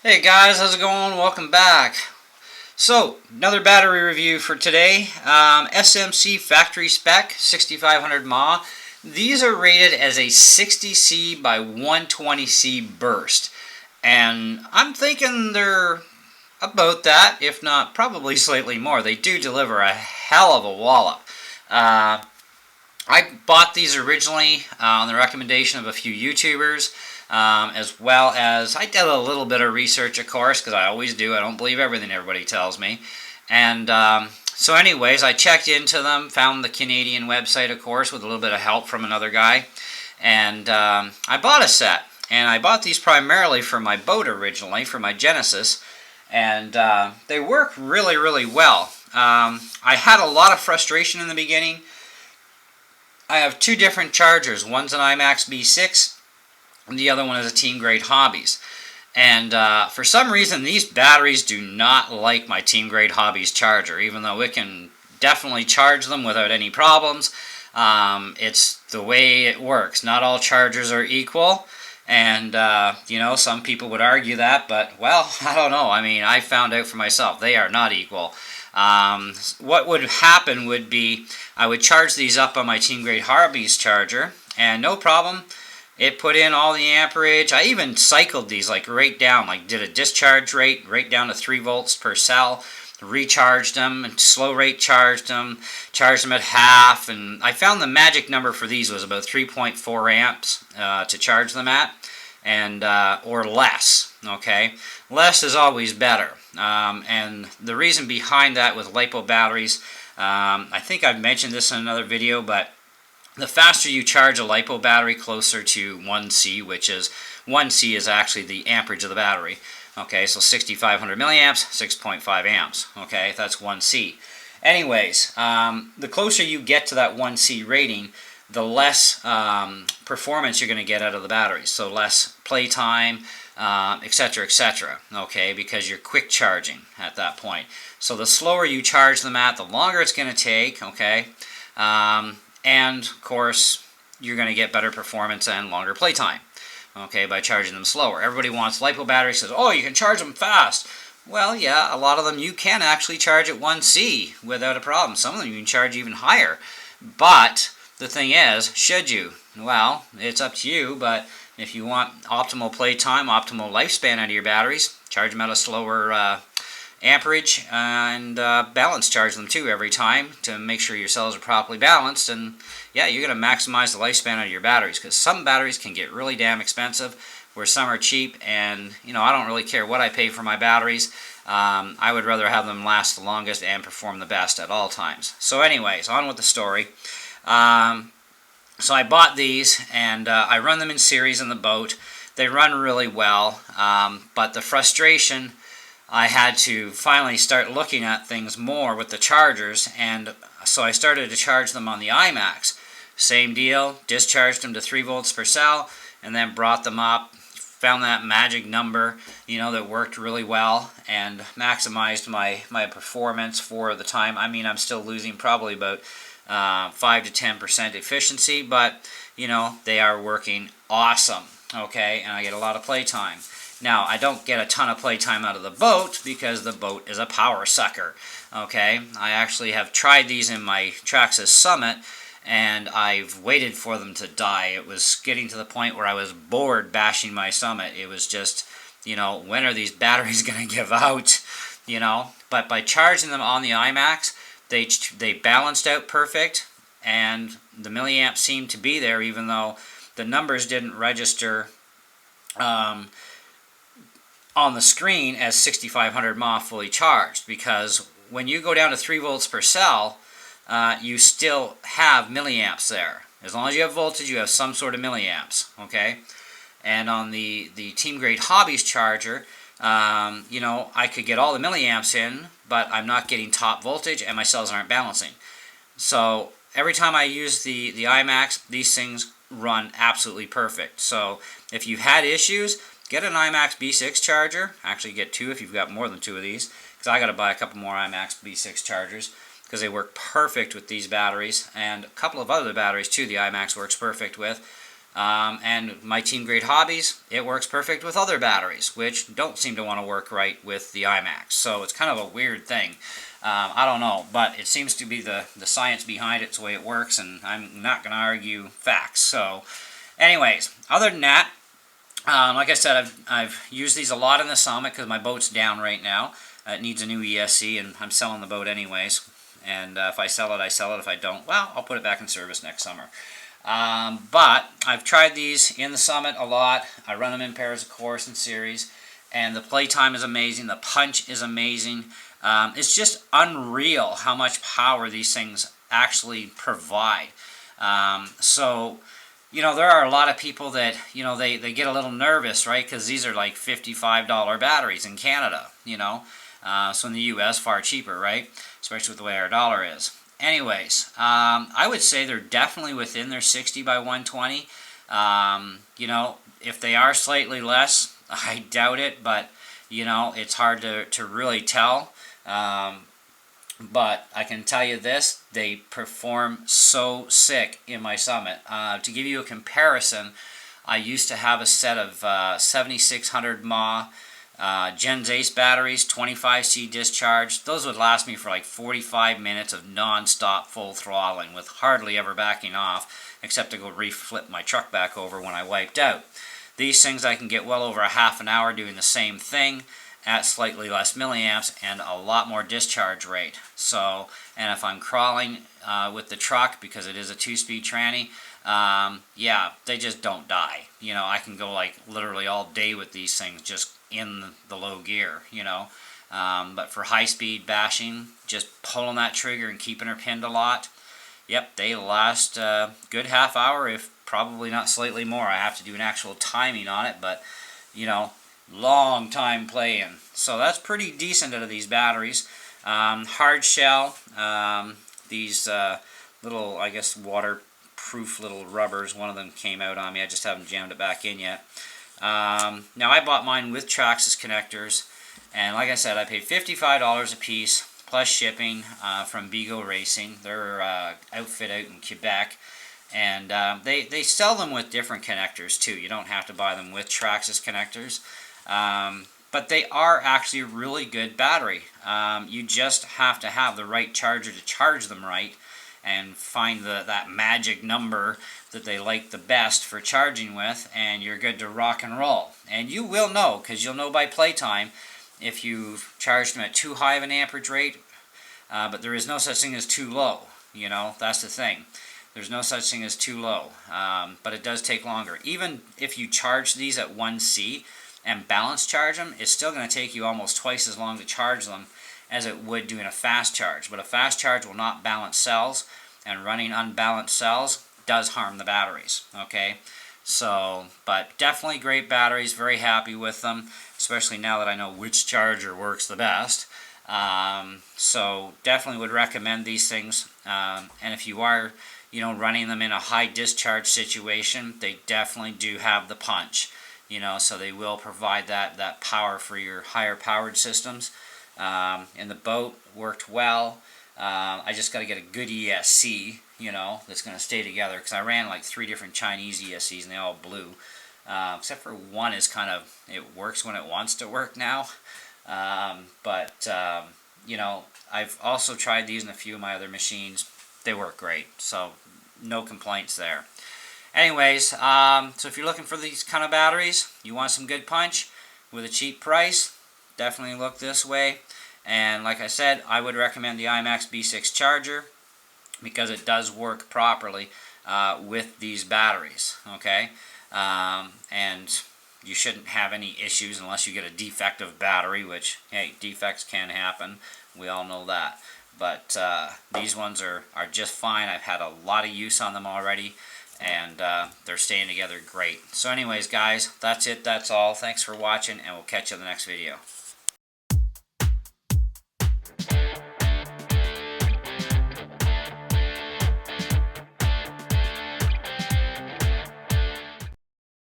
Hey guys, how's it going? Welcome back. So, another battery review for today. SMC factory spec 6500 mAh. These are rated as a 60C by 120C burst. And I'm thinking they're about that, if not probably slightly more. They do deliver a hell of a wallop. I bought these originally on the recommendation of a few YouTubers, as well as I did a little bit of research, of course, because I always do. I don't believe everything everybody tells me. And so anyways, I checked into them, found the Canadian website, of course, with a little bit of help from another guy. And I bought a set. And I bought these primarily for my boat originally, for my Genesis. And they work really, really well. I had a lot of frustration in the beginning. I have two different chargers. One's an IMAX B6, and the other one is a Team Grade Hobbies. And for some reason, these batteries do not like my Team Grade Hobbies charger, even though it can definitely charge them without any problems. It's the way it works. Not all chargers are equal, and you know, some people would argue that, but well, I don't know. I mean, I found out for myself they are not equal. What would happen would be I would charge these up on my Team Grade Hobbies charger, and no problem. It put in all the amperage. I even cycled these like right down, like did a discharge rate right down to 3 volts per cell, recharged them, and slow rate charged them at half, and I found the magic number for these was about 3.4 amps to charge them at, and or less. Okay, less is always better. And the reason behind that with LiPo batteries, I think I've mentioned this in another video, but the faster you charge a LiPo battery closer to 1C, which is 1C is actually the amperage of the battery. Okay, so 6500 milliamps, 6.5 amps. Okay, that's 1C. Anyways, the closer you get to that 1C rating, the less performance you're going to get out of the batteries. So less playtime, etc., etc. Okay, because you're quick charging at that point. So the slower you charge them at, the longer it's going to take. Okay, and of course you're going to get better performance and longer playtime. Okay, by charging them slower. Everybody wants LiPo batteries. Says, oh, you can charge them fast. Well, yeah, a lot of them you can actually charge at 1C without a problem. Some of them you can charge even higher. But the thing is, should you? Well, it's up to you, but if you want optimal playtime, optimal lifespan out of your batteries, charge them at a slower amperage, and balance charge them too every time to make sure your cells are properly balanced. And yeah, you're going to maximize the lifespan of your batteries, because some batteries can get really damn expensive where some are cheap, and you know, I don't really care what I pay for my batteries. I would rather have them last the longest and perform the best at all times. So anyways, on with the story. So I bought these, and I run them in series in the boat. They run really well, but the frustration, I had to finally start looking at things more with the chargers, and so I started to charge them on the IMAX. Same deal, discharged them to 3 volts per cell, and then brought them up, found that magic number, you know, that worked really well, and maximized my performance for the time. I mean, I'm still losing probably about 5 to 10% efficiency, but you know, they are working awesome. Okay, and I get a lot of playtime. Now, I don't get a ton of playtime out of the boat because the boat is a power sucker. Okay, I actually have tried these in my Traxxas Summit, and I've waited for them to die. It was getting to the point where I was bored bashing my Summit. It was just, you know, when are these batteries going to give out? You know, but by charging them on the IMAX, they balanced out perfect, and the milliamps seemed to be there, even though the numbers didn't register on the screen as 6500 mAh fully charged, because when you go down to 3 volts per cell, you still have milliamps there. As long as you have voltage, you have some sort of milliamps. Okay, and on the Team Grade Hobbies charger, you know, I could get all the milliamps in, but I'm not getting top voltage, and my cells aren't balancing. So every time I use the IMAX, these things run absolutely perfect. So if you've had issues, get an IMAX B6 charger. Actually, get two if you've got more than two of these, because I got to buy a couple more IMAX B6 chargers, because they work perfect with these batteries, and a couple of other batteries too the IMAX works perfect with. And my Team Grade Hobbies, it works perfect with other batteries, which don't seem to want to work right with the iMax. So it's kind of a weird thing. I don't know, but it seems to be the science behind it. It's the way it works, and I'm not going to argue facts. So anyways, other than that, like I said, I've used these a lot in the Summit because my boat's down right now. It needs a new ESC, and I'm selling the boat anyways. And if I sell it, I sell it. If I don't, well, I'll put it back in service next summer. But I've tried these in the Summit a lot. I run them in pairs, of course, in series. And the playtime is amazing. The punch is amazing. It's just unreal how much power these things actually provide. So, you know, there are a lot of people that, you know, they get a little nervous, right? Because these are like $55 batteries in Canada, you know. So in the U.S., far cheaper, right? Especially with the way our dollar is. Anyways, I would say they're definitely within their 60 by 120. You know, if they are slightly less, I doubt it, but, you know, it's hard to really tell. But I can tell you this, they perform so sick in my Summit. To give you a comparison, I used to have a set of 7600 mAh Gens Ace batteries, 25C discharge. Those would last me for like 45 minutes of non-stop full throttling with hardly ever backing off, except to go reflip my truck back over when I wiped out. These things I can get well over a half an hour doing the same thing at slightly less milliamps and a lot more discharge rate. So, and if I'm crawling with the truck, because it is a 2-speed tranny, yeah, they just don't die. You know, I can go like literally all day with these things just in the low gear, you know. But for high-speed bashing, just pulling that trigger and keeping her pinned a lot, yep, they last a good half hour, if probably not slightly more. I have to do an actual timing on it, but, you know, long time playing. So that's pretty decent out of these batteries. Hard shell, these little, I guess, waterproof little rubbers. One of them came out on me. I just haven't jammed it back in yet. Now I bought mine with Traxxas connectors, and like I said, I paid $55 a piece plus shipping from Bigo Racing. They're outfit out in Quebec, and they sell them with different connectors too. You don't have to buy them with Traxxas connectors, but they are actually a really good battery. You just have to have the right charger to charge them right, and find that magic number that they like the best for charging with, and you're good to rock and roll. And you will know, because you'll know by playtime if you've charged them at too high of an amperage rate, but there is no such thing as too low. You know, that's the thing. There's no such thing as too low, but it does take longer. Even if you charge these at 1C and balance charge them, it's still going to take you almost twice as long to charge them as it would doing a fast charge. But a fast charge will not balance cells, and running unbalanced cells does harm the batteries, okay? So, but definitely great batteries, very happy with them, especially now that I know which charger works the best. So definitely would recommend these things, and if you are, you know, running them in a high discharge situation, they definitely do have the punch, you know, so they will provide that power for your higher powered systems. In the boat, worked well. I just got to get a good ESC, you know, that's going to stay together, because I ran like 3 different Chinese ESCs and they all blew, except for one is kind of, it works when it wants to work now. You know, I've also tried these in a few of my other machines. They work great, so no complaints there. Anyways, so if you're looking for these kind of batteries, you want some good punch with a cheap price, definitely look this way. And like I said, I would recommend the iMax B6 charger, because it does work properly with these batteries, okay? And you shouldn't have any issues unless you get a defective battery, which, hey, defects can happen. We all know that. But these ones are just fine. I've had a lot of use on them already, and they're staying together great. So anyways, guys, that's it. That's all. Thanks for watching, and we'll catch you in the next video.